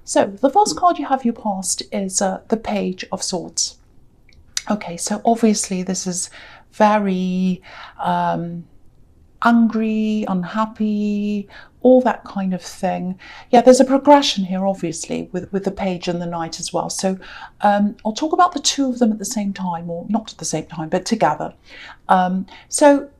So the first card you have your past is the Page of Swords. Okay, so obviously this is very angry, unhappy, all that kind of thing. Yeah, there's a progression here, obviously, with the Page and the Knight as well. So I'll talk about the two of them at the same time, or not at the same time, but together. So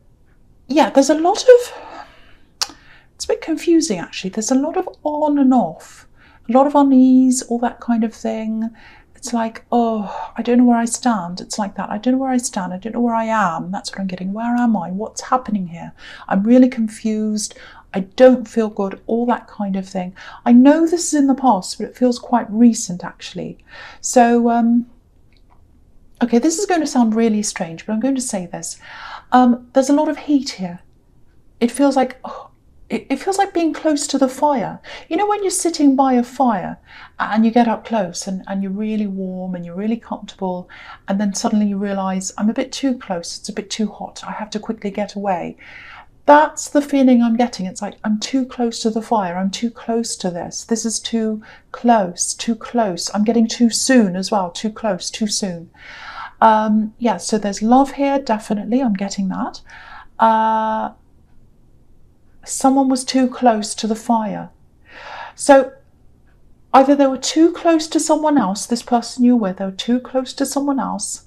yeah, there's a lot of, it's a bit confusing actually. There's a lot of on and off, a lot of unease, all that kind of thing. It's like, oh, I don't know where I stand. It's like that. I don't know where I stand. I don't know where I am. That's what I'm getting. Where am I? What's happening here? I'm really confused. I don't feel good. All that kind of thing. I know this is in the past, but it feels quite recent actually. So, okay, this is going to sound really strange, but I'm going to say this. There's a lot of heat here. It feels like, oh, it feels like being close to the fire. You know when you're sitting by a fire and you get up close and you're really warm and you're really comfortable, and then suddenly you realise, I'm a bit too close, it's a bit too hot, I have to quickly get away. That's the feeling I'm getting. It's like I'm too close to the fire, I'm too close to this. This is too close, too close. I'm getting too soon as well, too close, too soon. Yeah, so there's love here, definitely, I'm getting that. Someone was too close to the fire. So either they were too close to someone else, this person you're with, they were too close to someone else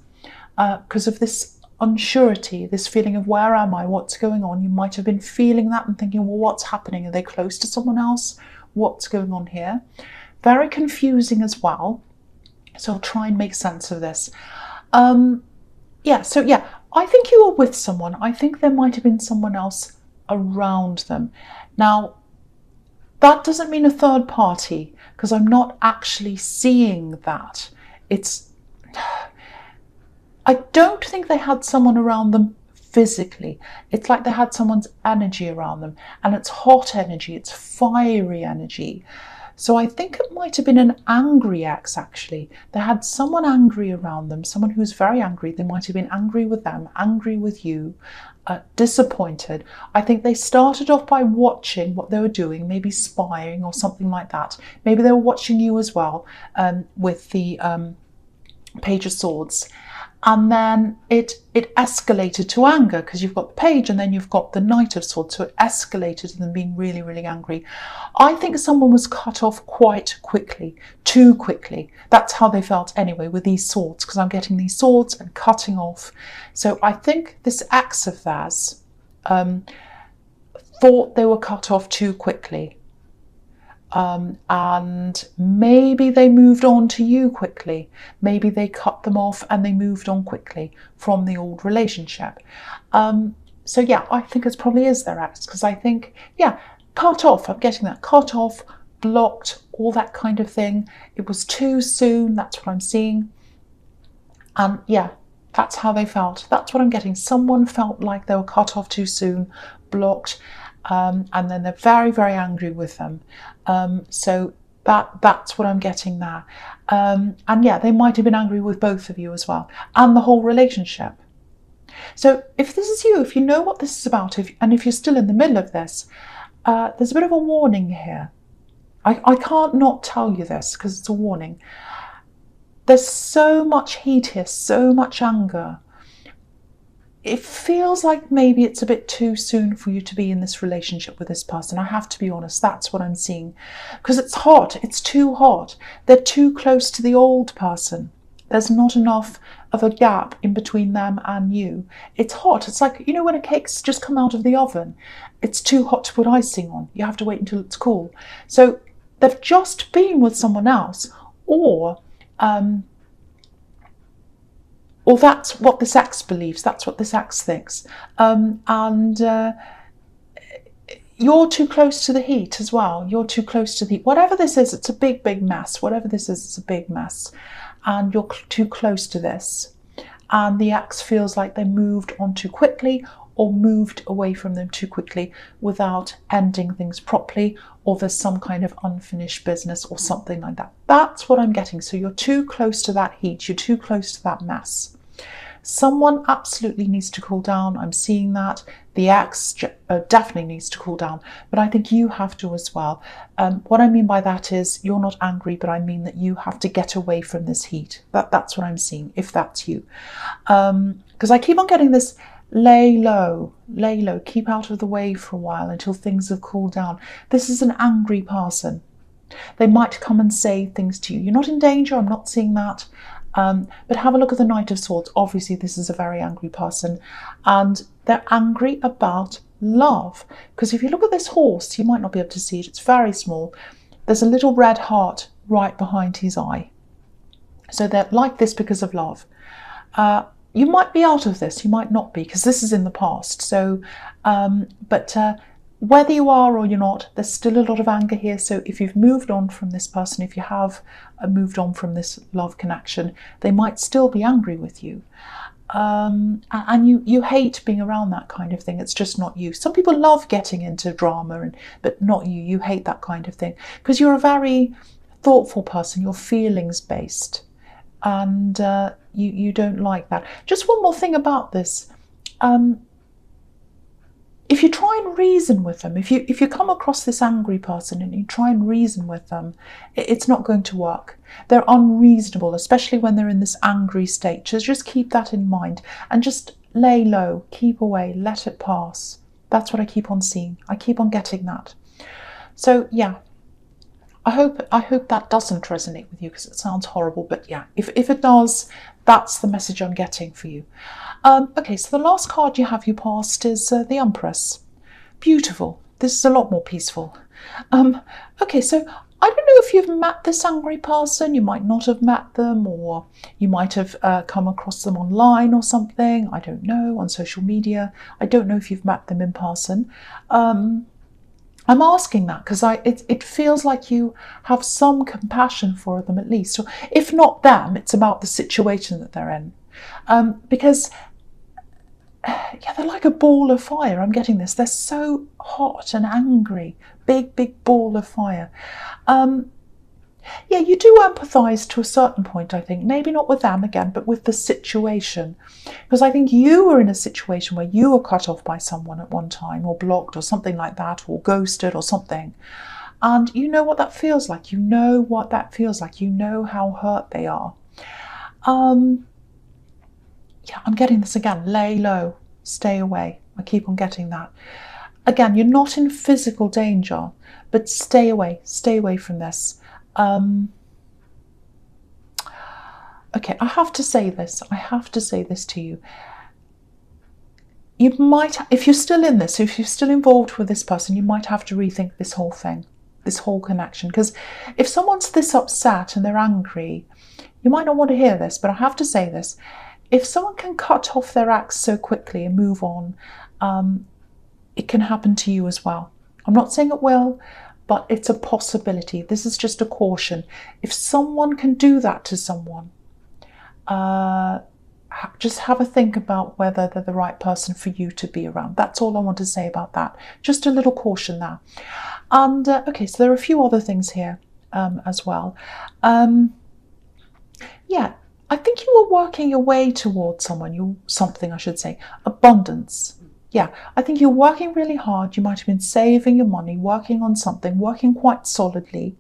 because of this unsurety, this feeling of where am I, what's going on. You might have been feeling that and thinking, well, what's happening? Are they close to someone else? What's going on here? Very confusing as well. So I'll try and make sense of this. Yeah, so yeah, I think you were with someone. I think there might have been someone else around them. Now, that doesn't mean a third party, because I'm not actually seeing that. I don't think they had someone around them physically. It's like they had someone's energy around them, and it's hot energy, it's fiery energy. So I think it might have been an angry ex, actually. They had someone angry around them, someone who's very angry. They might have been angry with them, angry with you, disappointed. I think they started off by watching what they were doing, maybe spying or something like that. Maybe they were watching you as well, with the Page of Swords. And then it escalated to anger, because you've got the Page and then you've got the Knight of Swords. So it escalated to them being really, really angry. I think someone was cut off quite quickly, too quickly. That's how they felt anyway with these swords, because I'm getting these swords and cutting off. So I think this ex of theirs thought they were cut off too quickly. And maybe they moved on to you quickly. Maybe they cut them off and they moved on quickly from the old relationship. So yeah, I think it probably is their ex, because I think, yeah, cut off, I'm getting that, cut off, blocked, all that kind of thing. It was too soon, that's what I'm seeing. And yeah, that's how they felt. That's what I'm getting. Someone felt like they were cut off too soon, blocked, and then they're very, very angry with them. So that's what I'm getting there. And yeah, they might have been angry with both of you as well, and the whole relationship. So if this is you, if you know what this is about, and if you're still in the middle of this, there's a bit of a warning here. I can't not tell you this because it's a warning. There's so much heat here, so much anger. It feels like maybe it's a bit too soon for you to be in this relationship with this person. I have to be honest, that's what I'm seeing. Because it's hot, it's too hot. They're too close to the old person. There's not enough of a gap in between them and you. It's hot. It's like, you know, when a cake's just come out of the oven, it's too hot to put icing on. You have to wait until it's cool. So they've just been with someone else, or that's what this ex believes, that's what this ex thinks. And you're too close to the heat as well. You're too close to the heat. Whatever this is, it's a big, big mess. Whatever this is, it's a big mess. And you're too close to this. And the ex feels like they moved on too quickly, or moved away from them too quickly without ending things properly, or there's some kind of unfinished business or something like that. That's what I'm getting. So you're too close to that heat. You're too close to that mess. Someone absolutely needs to cool down. I'm seeing that. The ex definitely needs to cool down, but I think you have to as well. What I mean by that is you're not angry, but I mean that you have to get away from this heat. That's what I'm seeing, if that's you. Because I keep on getting this lay low, keep out of the way for a while until things have cooled down. This is an angry person. They might come and say things to you. You're not in danger, I'm not seeing that. But have a look at the Knight of Swords. Obviously, this is a very angry person, and they're angry about love. Because if you look at this horse, you might not be able to see it, it's very small. There's a little red heart right behind his eye. So they're like this because of love. You might be out of this, you might not be, because this is in the past. So, whether you are or you're not, there's still a lot of anger here. So if you've moved on from this person, if you have moved on from this love connection, they might still be angry with you. And you hate being around that kind of thing. It's just not you. Some people love getting into drama, but not you. You hate that kind of thing because you're a very thoughtful person. You're feelings based, and you don't like that. Just one more thing about this. If you try and reason with them, if you come across this angry person and you try and reason with them, it's not going to work. They're unreasonable, especially when they're in this angry state. So just keep that in mind and just lay low, keep away, let it pass. That's what I keep on seeing. I keep on getting that. So yeah, I hope that doesn't resonate with you because it sounds horrible. But yeah, if it does, that's the message I'm getting for you. Okay, so the last card you have passed is the Empress. Beautiful. This is a lot more peaceful. Okay, so I don't know if you've met this angry person. You might not have met them, or you might have come across them online or something. I don't know, on social media. I don't know if you've met them in person. I'm asking that because it feels like you have some compassion for them at least. Or if not them, it's about the situation that they're in. Because yeah, they're like a ball of fire. I'm getting this. They're so hot and angry. Big ball of fire. Yeah, you do empathise to a certain point, I think. Maybe not with them again, but with the situation. Because I think you were in a situation where you were cut off by someone at one time, or blocked, or something like that, or ghosted, or something. And you know what that feels like. You know what that feels like. You know how hurt they are. Yeah, I'm getting this again. Lay low, stay away. I keep on getting that. Again, you're not in physical danger, but stay away from this. Okay, I have to say this to you. You might, if you're still in this, if you're still involved with this person, you might have to rethink this whole thing, this whole connection. Because if someone's this upset and they're angry, you might not want to hear this, but I have to say this. If someone can cut off their ex so quickly and move on, it can happen to you as well. I'm not saying it will, but it's a possibility. This is just a caution. If someone can do that to someone, just have a think about whether they're the right person for you to be around. That's all I want to say about that. Just a little caution there. And okay, so there are a few other things here as well. Yeah, I think you were working your way towards something, I should say. Abundance. Yeah, I think you're working really hard. You might have been saving your money, working on something, working quite solidly.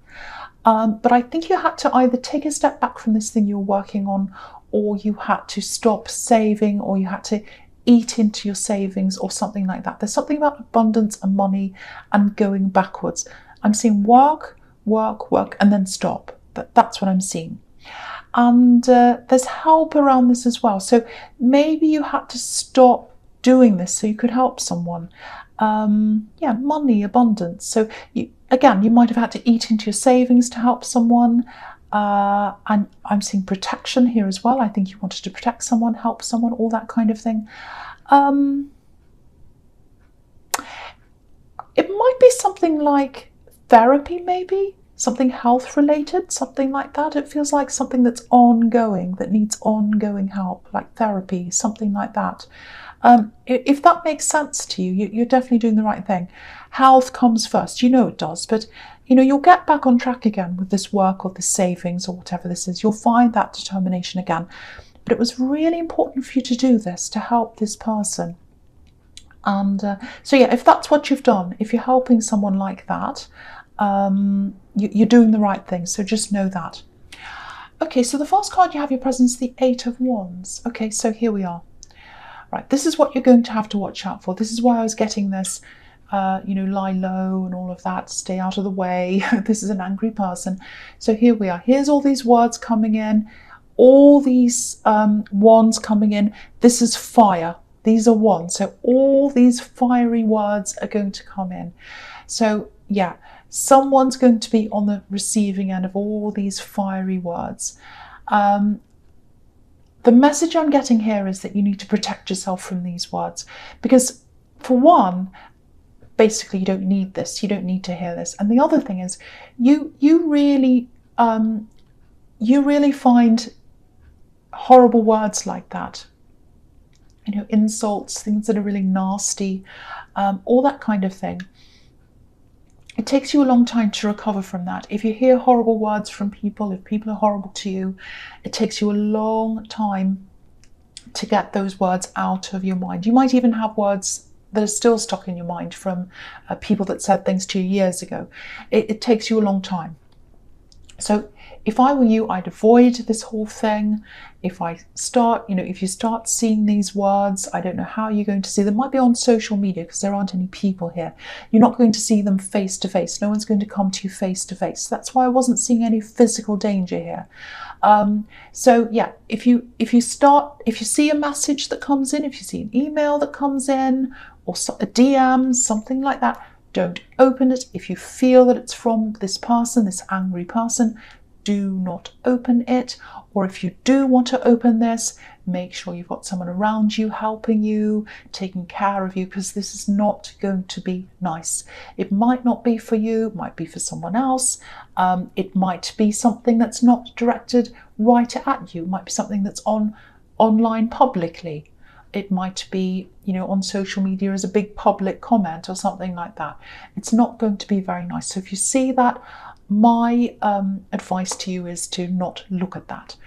But I think you had to either take a step back from this thing you were working on, or you had to stop saving, or you had to eat into your savings or something like that. There's something about abundance and money and going backwards. I'm seeing work, and then stop. That's what I'm seeing. And there's help around this as well. So maybe you had to stop doing this so you could help someone. Yeah, money, abundance. So you might have had to eat into your savings to help someone. And I'm seeing protection here as well. I think you wanted to protect someone, help someone, all that kind of thing. It might be something like therapy, maybe. Something health related, something like that. It feels like something that's ongoing, that needs ongoing help, like therapy, something like that. If that makes sense to you, you're definitely doing the right thing. Health comes first, you know it does, but you'll get back on track again with this work or this savings or whatever this is. You'll find that determination again. but it was really important for you to do this to help this person. And so yeah, if that's what you've done, if you're helping someone like that, you're doing the right thing. So just know that. Okay, so the first card you have your presence, the Eight of Wands. Okay, so here we are. Right, this is what you're going to have to watch out for. This is why I was getting this, lie low and all of that, stay out of the way. This is an angry person. So here we are. Here's all these words coming in, all these wands coming in. This is fire. These are wands. So all these fiery words are going to come in. So yeah, someone's going to be on the receiving end of all these fiery words. The message I'm getting here is that you need to protect yourself from these words, because for one, basically you don't need this. You don't need to hear this. And the other thing is, you really find horrible words like that. Insults, things that are really nasty, all that kind of thing. It takes you a long time to recover from that. If you hear horrible words from people, if people are horrible to you, it takes you a long time to get those words out of your mind. You might even have words that are still stuck in your mind from people that said things to you years ago. It takes you a long time. So if I were you, I'd avoid this whole thing. If you start seeing these words, I don't know how you're going to see them. Might be on social media, because there aren't any people here. You're not going to see them face to face. No one's going to come to you face to face. That's why I wasn't seeing any physical danger here. So yeah, if you see a message that comes in, if you see an email that comes in, or a DM, something like that, don't open it. If you feel that it's from this person, this angry person, do not open it. Or if you do want to open this, make sure you've got someone around you helping you, taking care of you, because this is not going to be nice. It might not be for you, it might be for someone else. It might be something that's not directed right at you. It might be something that's online publicly. It might be, on social media as a big public comment or something like that. It's not going to be very nice. So if you see that, my advice to you is to not look at that.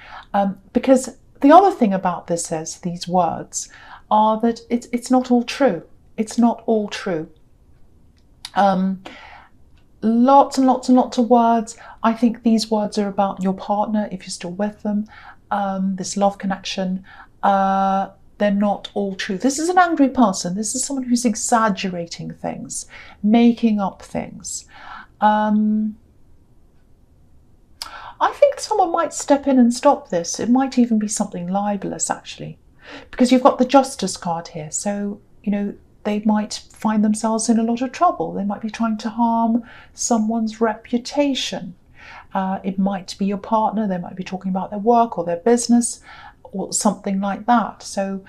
Because the other thing about this is, these words, are that it's not all true. It's not all true. Lots and lots and lots of words. I think these words are about your partner, if you're still with them, this love connection. They're not all true. This is an angry person. This is someone who's exaggerating things, making up things. I think someone might step in and stop this. It might even be something libelous, actually, because you've got the Justice card here. So, they might find themselves in a lot of trouble. They might be trying to harm someone's reputation. It might be your partner. They might be talking about their work or their business, or something like that. So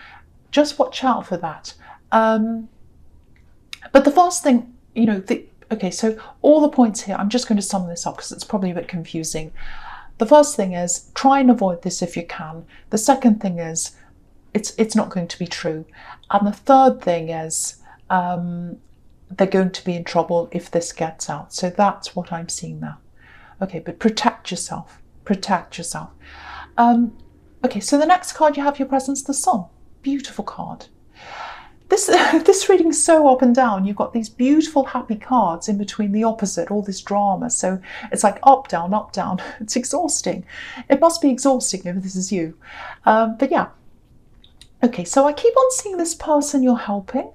just watch out for that. But the first thing, okay, so all the points here, I'm just going to sum this up because it's probably a bit confusing. The first thing is, try and avoid this if you can. The second thing is, it's not going to be true. And the third thing is, they're going to be in trouble if this gets out. So that's what I'm seeing now. Okay, but protect yourself. Protect yourself. Okay, so the next card you have your presence, the Sun. Beautiful card. This reading is so up and down. You've got these beautiful happy cards in between the opposite, all this drama. So it's like up, down, up, down. It's exhausting. It must be exhausting if this is you. But yeah. Okay, so I keep on seeing this person you're helping.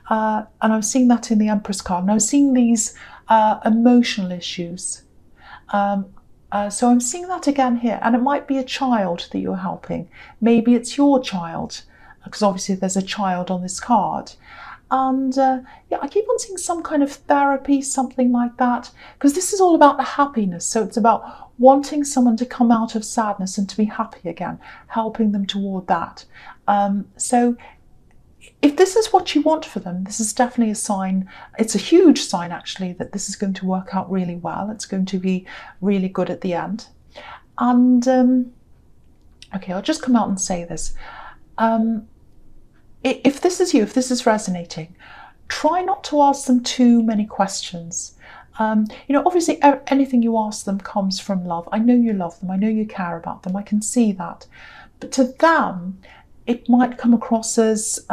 And I'm seeing that in the Empress card. And I'm seeing these emotional issues. So I'm seeing that again here, and it might be a child that you're helping. Maybe it's your child, because obviously there's a child on this card. And yeah, I keep on seeing some kind of therapy, something like that, because this is all about the happiness. So it's about wanting someone to come out of sadness and to be happy again, helping them toward that. So if this is what you want for them, this is definitely a sign. It's a huge sign, actually, that this is going to work out really well. It's going to be really good at the end. And okay, I'll just come out and say this. If this is you, if this is resonating, try not to ask them too many questions. Obviously anything you ask them comes from love. I know you love them. I know you care about them. I can see that. But to them, it might come across as,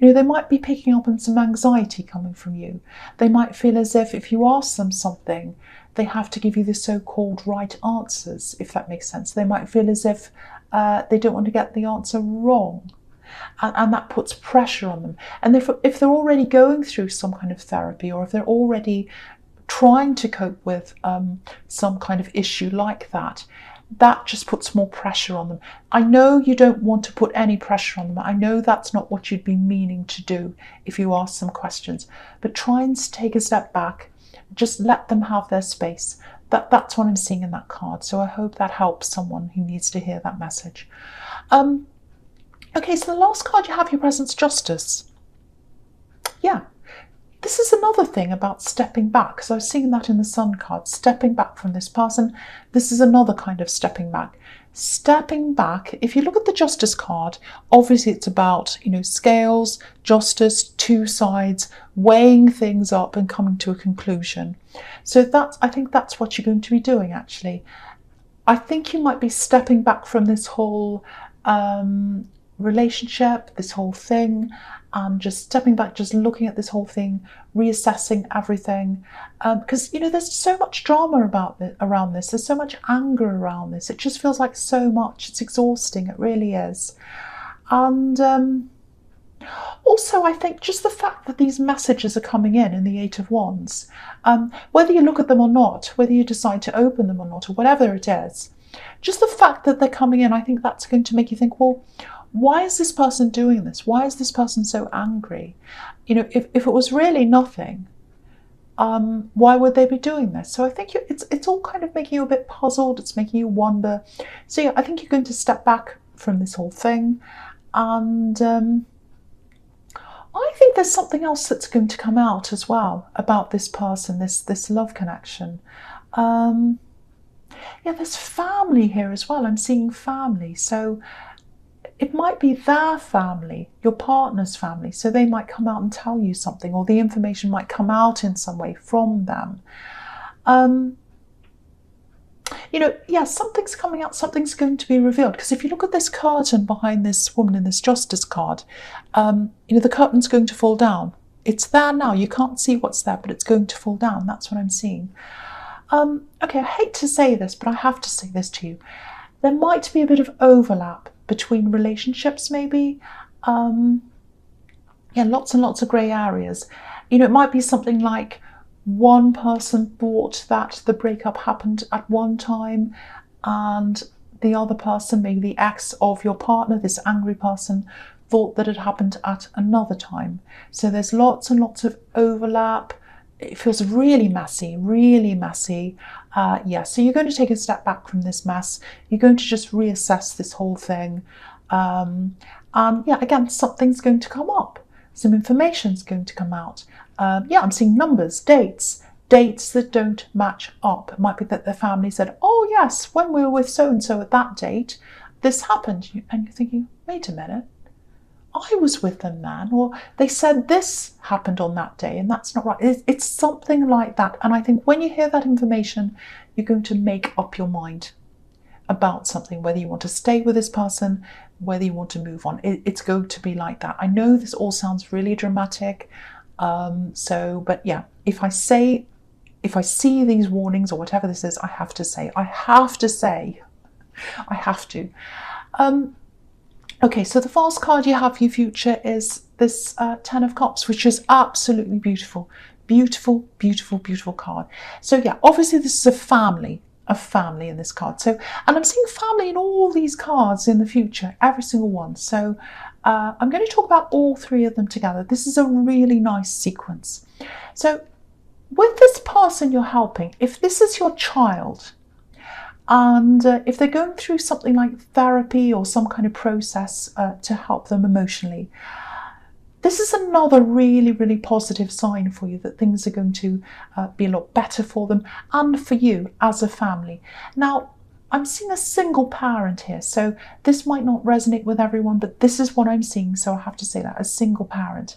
they might be picking up on some anxiety coming from you. They might feel as if you ask them something, they have to give you the so-called right answers, if that makes sense. They might feel as if they don't want to get the answer wrong. And that puts pressure on them. And if they're already going through some kind of therapy, or if they're already trying to cope with some kind of issue like that, that just puts more pressure on them. I know you don't want to put any pressure on them. I know that's not what you'd be meaning to do if you ask some questions. But try and take a step back. Just let them have their space. That's what I'm seeing in that card. So I hope that helps someone who needs to hear that message. Okay, so the last card you have, your presence, Justice. Yeah. This is another thing about stepping back. So I was seeing that in the Sun card, stepping back from this person. This is another kind of stepping back. Stepping back, if you look at the Justice card, obviously it's about, scales, justice, two sides, weighing things up and coming to a conclusion. So I think that's what you're going to be doing, actually. I think you might be stepping back from this whole relationship, this whole thing, and just stepping back, just looking at this whole thing, reassessing everything, because there's so much drama around this. There's so much anger around this. It just feels like so much. It's exhausting. It really is. And also, I think just the fact that these messages are coming in the Eight of Wands, whether you look at them or not, whether you decide to open them or not, or whatever it is, just the fact that they're coming in, I think that's going to make you think, well, why is this person doing this? Why is this person so angry? If it was really nothing, why would they be doing this? So I think it's all kind of making you a bit puzzled. It's making you wonder. So yeah, I think you're going to step back from this whole thing. And I think there's something else that's going to come out as well about this person, this love connection. Yeah, there's family here as well. I'm seeing family. So it might be their family, your partner's family, so they might come out and tell you something, or the information might come out in some way from them. Yeah, something's coming out, something's going to be revealed. Because if you look at this curtain behind this woman in this Justice card, the curtain's going to fall down. It's there now. You can't see what's there, but it's going to fall down. That's what I'm seeing. Okay, I hate to say this, but I have to say this to you. There might be a bit of overlap between relationships, maybe. Lots and lots of grey areas. It might be something like one person thought that the breakup happened at one time, and the other person, maybe the ex of your partner, this angry person, thought that it happened at another time. So there's lots and lots of overlap. It feels really messy, really messy. So you're going to take a step back from this mess. You're going to just reassess this whole thing. Again, something's going to come up. Some information's going to come out. I'm seeing numbers, dates that don't match up. It might be that the family said, oh yes, when we were with so-and-so at that date, this happened. And you're thinking, wait a minute, I was with them then, or they said this happened on that day and that's not right. It's something like that. And I think when you hear that information, you're going to make up your mind about something, whether you want to stay with this person, whether you want to move on. It's going to be like that. I know this all sounds really dramatic. But yeah, if I see these warnings or whatever this is, I have to say. Okay, so the false card you have for your future is this Ten of Cups, which is absolutely beautiful. Beautiful, beautiful, beautiful card. So yeah, obviously this is a family in this card. So, and I'm seeing family in all these cards in the future, every single one. So I'm going to talk about all three of them together. This is a really nice sequence. So with this person you're helping, if this is your child, and if they're going through something like therapy or some kind of process to help them emotionally, this is another really, really positive sign for you that things are going to be a lot better for them and for you as a family. Now, I'm seeing a single parent here, so this might not resonate with everyone, but this is what I'm seeing, so I have to say that, a single parent.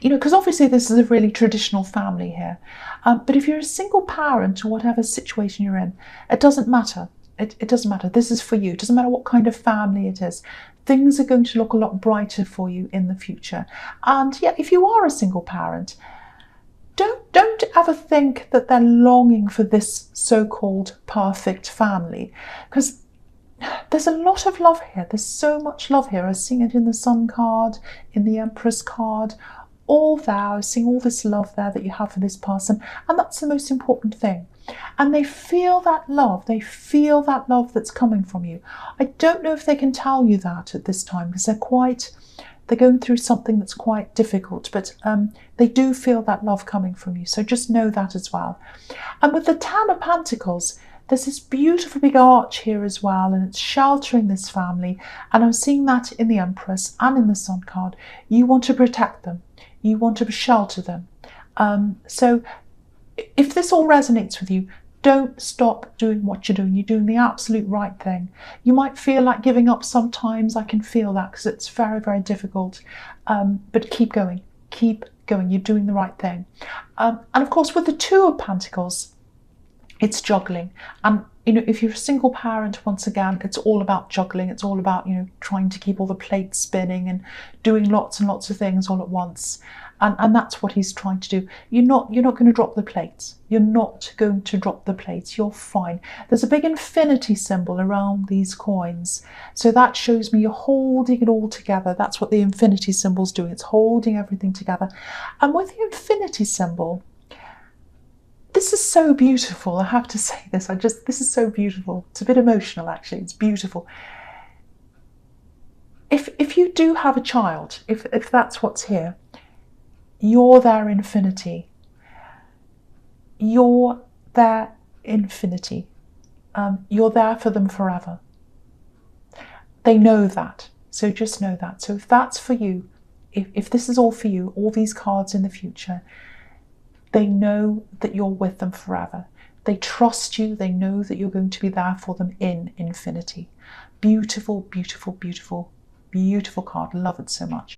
Because obviously this is a really traditional family here. But if you're a single parent or whatever situation you're in, it doesn't matter. It doesn't matter. This is for you. It doesn't matter what kind of family it is. Things are going to look a lot brighter for you in the future. And yeah, if you are a single parent, don't ever think that they're longing for this so-called perfect family, because there's a lot of love here. There's so much love here. I was seeing it in the Sun card, in the Empress card, all there. I was seeing all this love there that you have for this person, and that's the most important thing. And they feel that love. They feel that love that's coming from you. I don't know if they can tell you that at this time, because they're going through something that's quite difficult, but they do feel that love coming from you. So just know that as well. And with the Ten of Pentacles, there's this beautiful big arch here as well, and it's sheltering this family. And I'm seeing that in the Empress and in the Sun card. You want to protect them. You want to shelter them. So if this all resonates with you, don't stop doing what you're doing. You're doing the absolute right thing. You might feel like giving up sometimes. I can feel that, because it's very, very difficult. But keep going. Keep going. You're doing the right thing. And of course, with the Two of Pentacles, it's juggling. And if you're a single parent, once again, it's all about juggling. It's all about trying to keep all the plates spinning and doing lots and lots of things all at once. And that's what he's trying to do. You're not going to drop the plates. You're not going to drop the plates. You're fine. There's a big infinity symbol around these coins. So that shows me you're holding it all together. That's what the infinity symbol's doing. It's holding everything together. And with the infinity symbol, this is so beautiful. I have to say this. This is so beautiful. It's a bit emotional, actually. It's beautiful. If you do have a child, if that's what's here, you're their infinity. You're their infinity. You're there for them forever. They know that. So just know that. So if that's for you, if this is all for you, all these cards in the future, they know that you're with them forever. They trust you. They know that you're going to be there for them in infinity. Beautiful, beautiful, beautiful, beautiful card. Love it so much.